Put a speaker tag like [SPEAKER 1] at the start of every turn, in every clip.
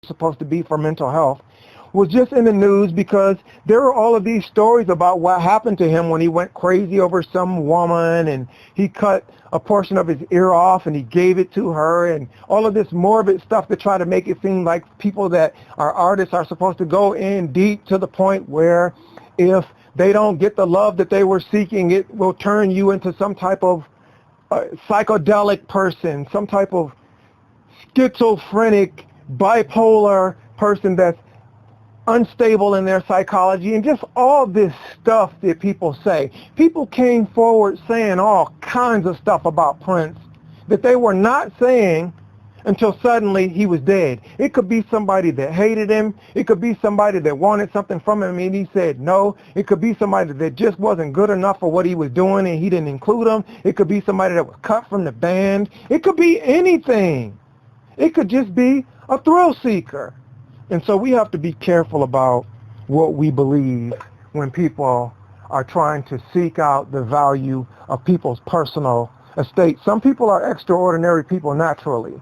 [SPEAKER 1] supposed to be for mental health, was just in the news because there were all of these stories about what happened to him when he went crazy over some woman and he cut a portion of his ear off and he gave it to her, and all of this morbid stuff to try to make it seem like people that are artists are supposed to go in deep to the point where if they don't get the love that they were seeking, it will turn you into some type of psychedelic person, some type of schizophrenic, bipolar person that's unstable in their psychology, and just all this stuff that people say. People came forward saying all kinds of stuff about Prince that they were not saying until suddenly he was dead. It could be somebody that hated him. It could be somebody that wanted something from him and he said no. It could be somebody that just wasn't good enough for what he was doing and he didn't include him. It could be somebody that was cut from the band. It could be anything. It could just be a thrill seeker. And so we have to be careful about what we believe when people are trying to seek out the value of people's personal estate. Some people are extraordinary people naturally.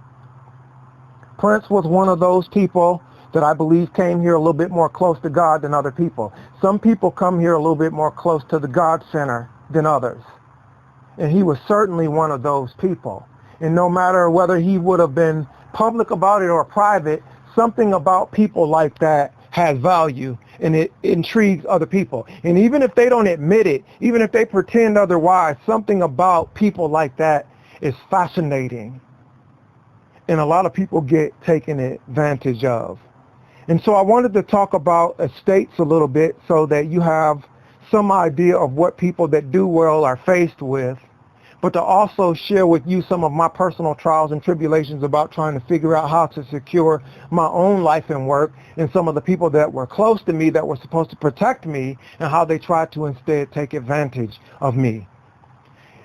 [SPEAKER 1] Prince was one of those people that I believe came here a little bit more close to God than other people. Some people come here a little bit more close to the God center than others. And he was certainly one of those people. And no matter whether he would have been public about it or private, something about people like that has value and it intrigues other people. And even if they don't admit it, even if they pretend otherwise, something about people like that is fascinating. And a lot of people get taken advantage of. And so I wanted to talk about estates a little bit so that you have some idea of what people that do well are faced with, but to also share with you some of my personal trials and tribulations about trying to figure out how to secure my own life and work, and some of the people that were close to me that were supposed to protect me and how they tried to instead take advantage of me.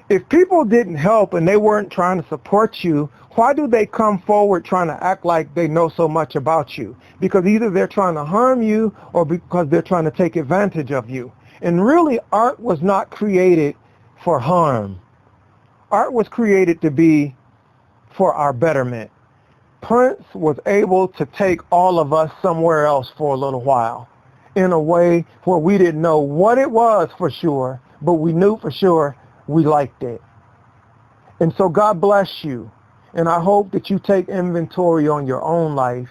[SPEAKER 1] If people didn't help and they weren't trying to support you, why do they come forward trying to act like they know so much about you? Because either they're trying to harm you or because they're trying to take advantage of you. And really, art was not created for harm. Art was created to be for our betterment. Prince was able to take all of us somewhere else for a little while in a way where we didn't know what it was for sure, but we knew for sure we liked it. And so God bless you. And I hope that you take inventory on your own life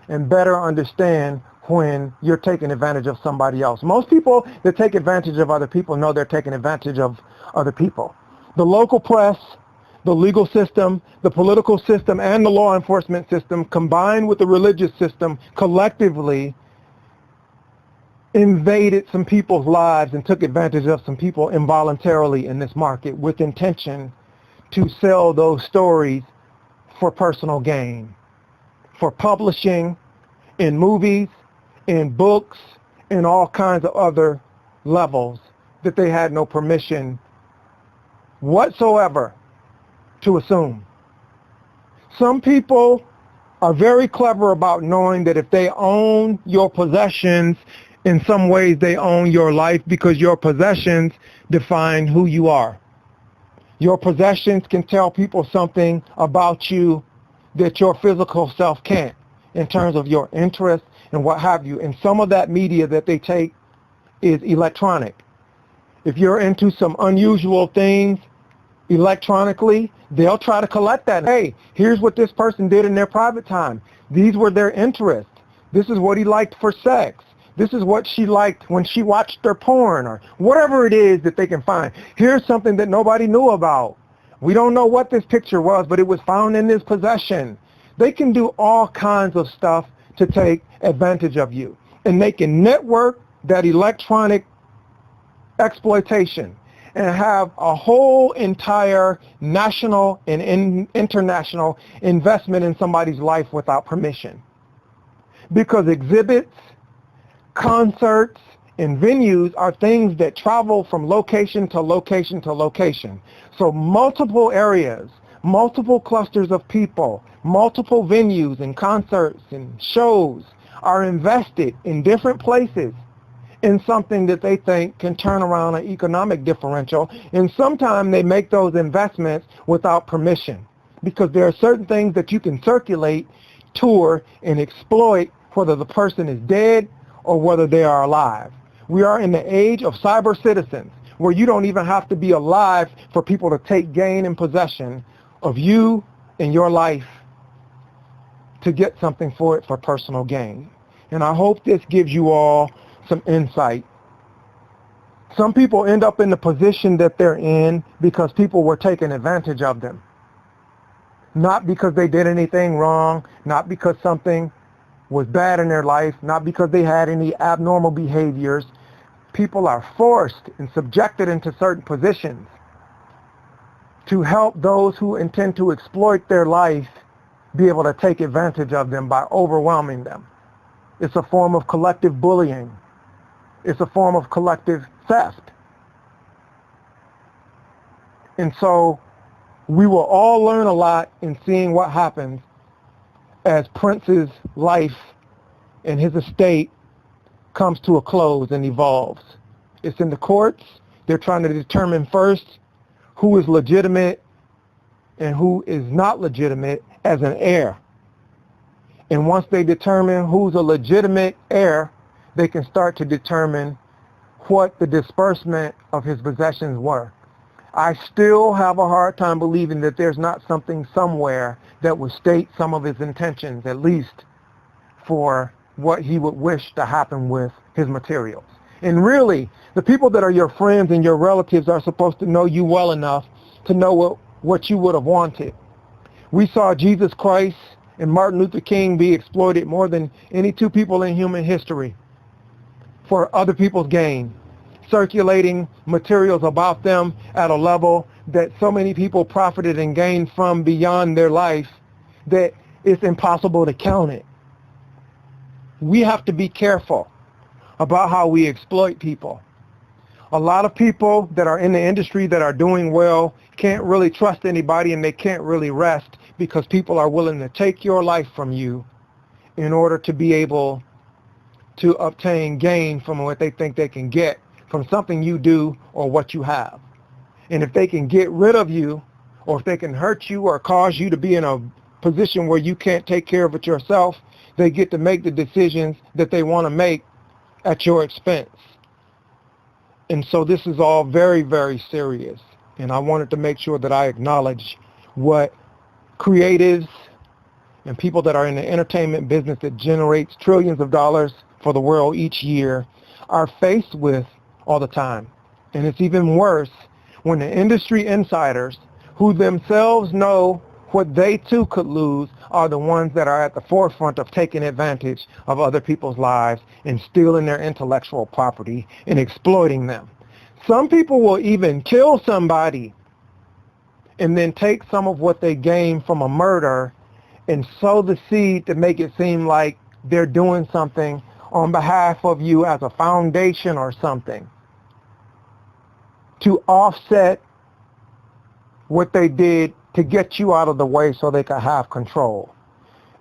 [SPEAKER 1] and better understand when you're taking advantage of somebody else. Most people that take advantage of other people know they're taking advantage of other people. The local press, the legal system, the political system, and the law enforcement system, combined with the religious system, collectively invaded some people's lives and took advantage of some people involuntarily in this market with intention to sell those stories for personal gain, for publishing in movies, in books, in all kinds of other levels that they had no permission whatsoever to assume. Some people are very clever about knowing that if they own your possessions, in some ways they own your life because your possessions define who you are. Your possessions can tell people something about you that your physical self can't in terms of your interests and what have you. And some of that media that they take is electronic. If you're into some unusual things electronically, they'll try to collect that. Hey, here's what this person did in their private time. These were their interests. This is what he liked for sex. This is what she liked when she watched their porn, or whatever it is that they can find. Here's something that nobody knew about. We don't know what this picture was, but it was found in this possession. They can do all kinds of stuff to take advantage of you. And they can network that electronic exploitation and have a whole entire national and international investment in somebody's life without permission. Because exhibits, concerts, and venues are things that travel from location to location to location. So multiple areas, multiple clusters of people, multiple venues and concerts and shows are invested in different places in something that they think can turn around an economic differential. And sometimes they make those investments without permission because there are certain things that you can circulate tour and exploit whether the person is dead or whether they are alive. We are in the age of cyber citizens, where you don't even have to be alive for people to take gain and possession of you and your life to get something for it for personal gain. And I hope this gives you all some insight. Some people end up in the position that they're in because people were taking advantage of them. Not because they did anything wrong, not because something was bad in their life, not because they had any abnormal behaviors. People are forced and subjected into certain positions to help those who intend to exploit their life be able to take advantage of them by overwhelming them. It's a form of collective bullying. It's a form of collective theft. And so we will all learn a lot in seeing what happens as Prince's life and his estate comes to a close and evolves. It's in the courts. They're trying to determine first who is legitimate and who is not legitimate as an heir. And once they determine who's a legitimate heir, they can start to determine what the disbursement of his possessions were. I still have a hard time believing that there's not something somewhere that would state some of his intentions, at least for what he would wish to happen with his materials. And really, the people that are your friends and your relatives are supposed to know you well enough to know what you would have wanted. We saw Jesus Christ and Martin Luther King be exploited more than any two people in human history for other people's gain, circulating materials about them at a level that so many people profited and gained from beyond their life that it's impossible to count it. We have to be careful about how we exploit people. A lot of people that are in the industry that are doing well can't really trust anybody, and they can't really rest because people are willing to take your life from you in order to be able to obtain gain from what they think they can get from something you do or what you have. And if they can get rid of you, or if they can hurt you or cause you to be in a position where you can't take care of it yourself, they get to make the decisions that they want to make at your expense. And so this is all very, very serious. And I wanted to make sure that I acknowledge what creatives and people that are in the entertainment business that generates trillions of dollars for the world each year are faced with all the time. And it's even worse when the industry insiders, who themselves know what they too could lose, are the ones that are at the forefront of taking advantage of other people's lives and stealing their intellectual property and exploiting them. Some people will even kill somebody and then take some of what they gain from a murder and sow the seed to make it seem like they're doing something on behalf of you as a foundation or something to offset what they did to get you out of the way so they could have control.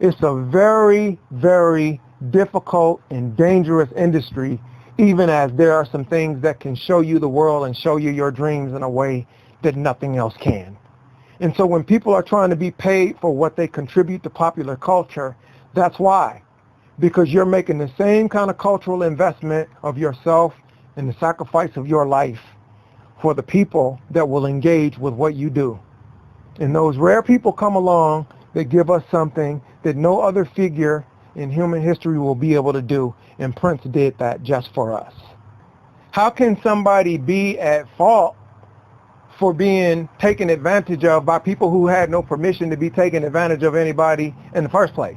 [SPEAKER 1] It's a very, very difficult and dangerous industry, even as there are some things that can show you the world and show you your dreams in a way that nothing else can. And so when people are trying to be paid for what they contribute to popular culture, that's why. Because you're making the same kind of cultural investment of yourself and the sacrifice of your life for the people that will engage with what you do. And those rare people come along that give us something that no other figure in human history will be able to do. And Prince did that just for us. How can somebody be at fault for being taken advantage of by people who had no permission to be taken advantage of anybody in the first place?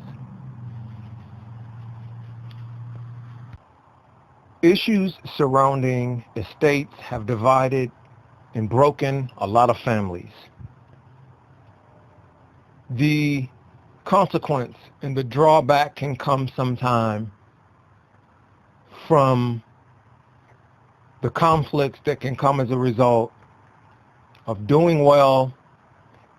[SPEAKER 1] Issues surrounding estates have divided and broken a lot of families. The consequence and the drawback can come sometime from the conflicts that can come as a result of doing well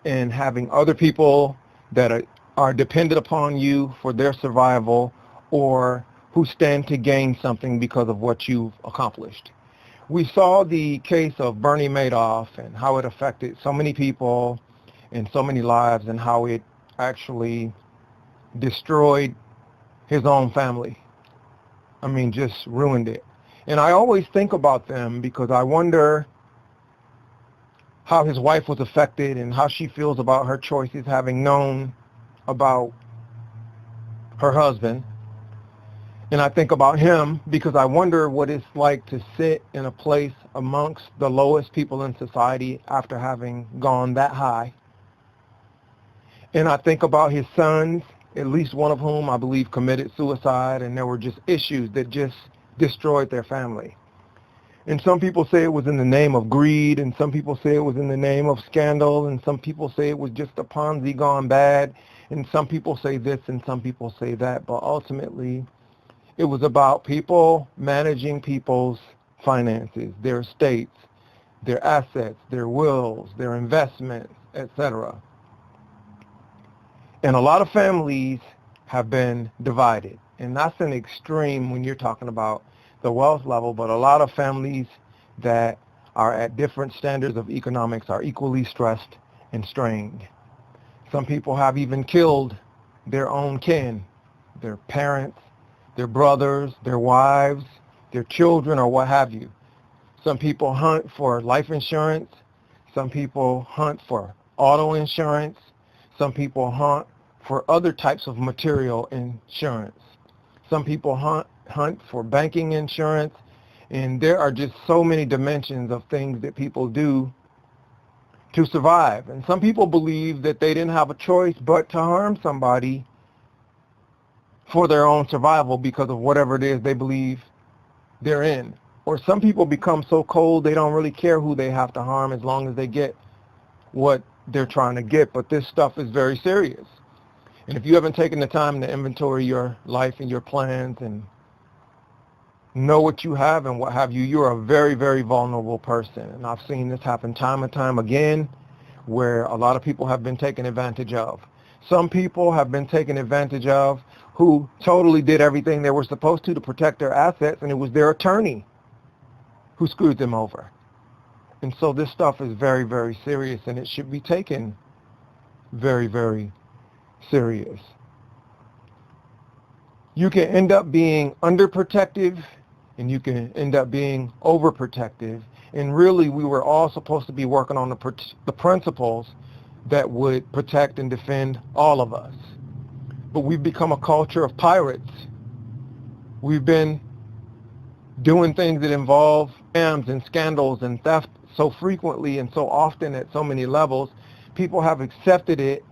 [SPEAKER 1] and having other people that are dependent upon you for their survival, or who stand to gain something because of what you've accomplished. We saw the case of Bernie Madoff and how it affected so many people and so many lives, and how it actually destroyed his own family. I mean, just ruined it. And I always think about them because I wonder how his wife was affected and how she feels about her choices, having known about her husband. And I think about him because I wonder what it's like to sit in a place amongst the lowest people in society after having gone that high. And I think about his sons, at least one of whom I believe committed suicide, and there were just issues that just destroyed their family. And some people say it was in the name of greed, and some people say it was in the name of scandal, and some people say it was just a Ponzi gone bad, and some people say this and some people say that. But ultimately, it was about people managing people's finances, their estates, their assets, their wills, their investments, etc. And a lot of families have been divided. And that's an extreme when you're talking about the wealth level, but a lot of families that are at different standards of economics are equally stressed and strained. Some people have even killed their own kin, their parents, their brothers, their wives, their children, or what have you. Some people hunt for life insurance. Some people hunt for auto insurance. Some people hunt for other types of material insurance. Some people hunt for banking insurance. And there are just so many dimensions of things that people do to survive. And some people believe that they didn't have a choice but to harm somebody for their own survival because of whatever it is they believe they're in. Or some people become so cold they don't really care who they have to harm as long as they get what they're trying to get. But this stuff is very serious. And if you haven't taken the time to inventory your life and your plans and know what you have and what have you, you're a very, very vulnerable person. And I've seen this happen time and time again where a lot of people have been taken advantage of. Some people have been taken advantage of who totally did everything they were supposed to protect their assets, and it was their attorney who screwed them over. And so this stuff is very, very serious, and it should be taken very, very serious. You can end up being underprotective, and you can end up being overprotective. And really, we were all supposed to be working on the principles that would protect and defend all of us. But we've become a culture of pirates. We've been doing things that involve scams and scandals and theft so frequently and so often at so many levels, people have accepted it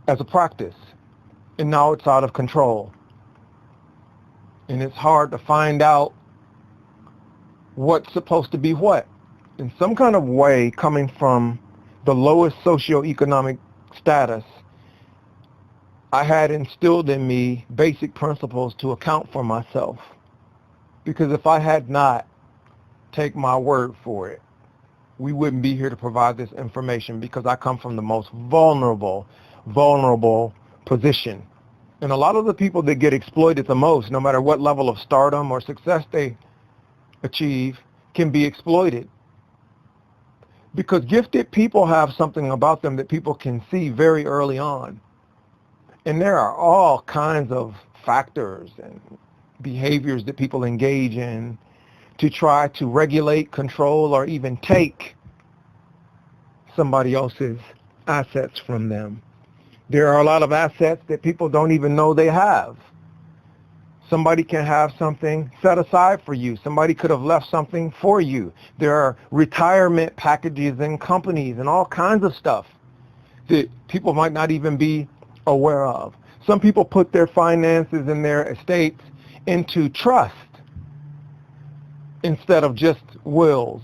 [SPEAKER 1] as a practice. And now it's out of control. And it's hard to find out what's supposed to be what. In some kind of way, coming from the lowest socioeconomic status, I had instilled in me basic principles to account for myself. Because if I had not, take my word for it, we wouldn't be here to provide this information because I come from the most vulnerable position. And a lot of the people that get exploited the most, no matter what level of stardom or success they achieve, can be exploited. Because gifted people have something about them that people can see very early on. And there are all kinds of factors and behaviors that people engage in to try to regulate, control, or even take somebody else's assets from them. There are a lot of assets that people don't even know they have. Somebody can have something set aside for you. Somebody could have left something for you. There are retirement packages and companies and all kinds of stuff that people might not even be aware of. Some people put their finances and their estates into trust instead of just wills.